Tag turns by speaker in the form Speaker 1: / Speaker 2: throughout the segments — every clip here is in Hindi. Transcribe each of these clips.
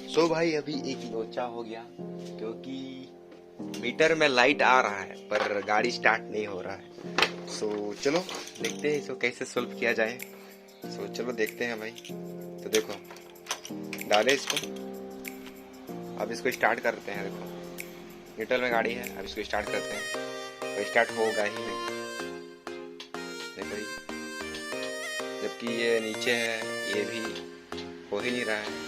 Speaker 1: सो भाई अभी एक लोचा हो गया क्योंकि मीटर में लाइट आ रहा है पर गाड़ी स्टार्ट नहीं हो रहा है। सो चलो देखते हैं इसको कैसे सोल्व किया जाए। सो चलो देखते हैं भाई। तो देखो डाले इसको, अब इसको स्टार्ट करते हैं। देखो मीटर में गाड़ी है, अब इसको स्टार्ट करते हैं तो स्टार्ट होगा ही नहीं। देखो जबकि ये नीचे है, ये भी हो ही नहीं रहा है।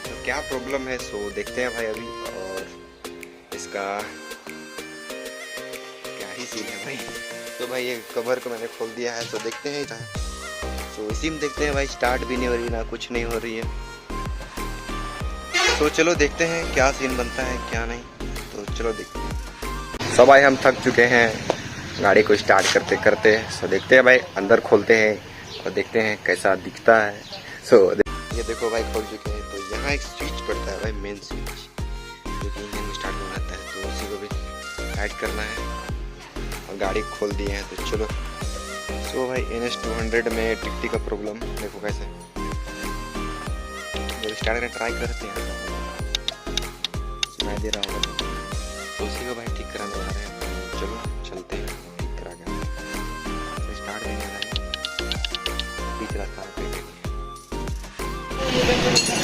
Speaker 1: तो क्या प्रॉब्लम है सो देखते हैं भाई अभी। और इसका क्या ही सीन है भाई। तो भाई ये कवर को मैंने खोल दिया है तो देखते हैं इधर। तो इसी में देखते हैं भाई, स्टार्ट भी नहीं हो रही ना कुछ नहीं हो रही है। तो चलो देखते हैं क्या सीन बनता है क्या नहीं। तो चलो देखते हैं। सब भाई हम थक चुके हैं गाड़ी को स्टार्ट करते करते। सो देखते हैं भाई, अंदर खोलते हैं और देखते हैं कैसा दिखता है। सो ये देखो भाई खोल चुके हैं। तो यहाँ एक स्विच पड़ता है भाई, मेन स्विच जो कि इंजन स्टार्ट में रहता है। तो उसी को भी टाइट करना है और गाड़ी खोल दिए हैं। तो चलो। सो भाई NS200 में टिकटी का प्रॉब्लम देखो कैसे, जब स्टार्ट करके ट्राई करते हैं सुनाई दे रहा होगा। तो उसी को भाई ठीक कराने जा रहे हैं। तो चलो चलते हैं ठीक करा के। तो स्टार्ट नहीं हो रहा है, बीच रास्ता पे।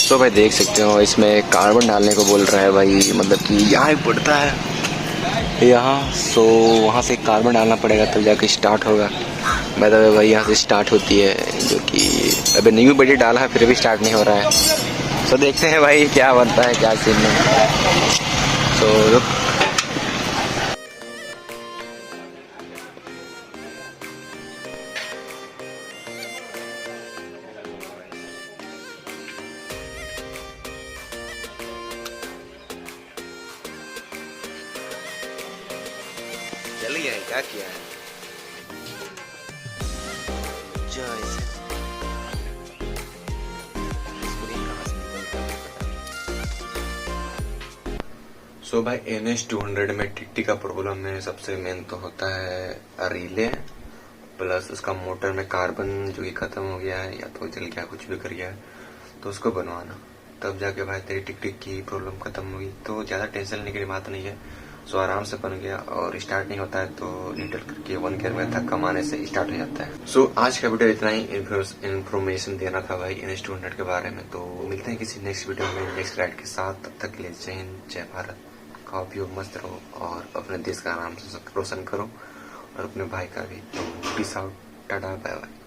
Speaker 1: तो भाई देख सकते हो इसमें कार्बन डालने को बोल रहा है भाई, मतलब कि यहाँ पड़ता है यहाँ। सो वहाँ से कार्बन डालना पड़ेगा तब जाके स्टार्ट होगा। मतलब भाई यहाँ से स्टार्ट होती है, जो कि अभी न्यू बॉडी डाला है फिर भी स्टार्ट नहीं हो रहा है। तो देखते हैं भाई क्या बनता है क्या सीन है। तो चल गया है, क्या किया है सो भाई NS200 में टिकटी का प्रॉब्लम में सबसे मेन तो होता है रिले, प्लस उसका मोटर में कार्बन जो कि खत्म हो गया है या तो जल गया कुछ भी कर गया है, तो उसको बनवाना। तब जाके भाई तेरी टिकटिक की प्रॉब्लम खत्म होगी। तो ज़्यादा टेंशन लेने की बात नहीं है। सो आराम से बन गया और स्टार्ट नहीं होता है तो न्यूट्रल करके 1 गियर में धक्का मारने से स्टार्ट हो जाता है। सो आज का वीडियो इतना ही इन्फॉर्मेशन देना था भाई NS200 के बारे में। तो मिलते हैं किसी नेक्स्ट वीडियो में नेक्स्ट राइड के साथ। तब तक के लिए जय हिंद जय भारत। खाओ पियो मस्त रहो और अपने देश का नाम रोशन करो और अपने भाई का भी। तो peace out, tata bye bye.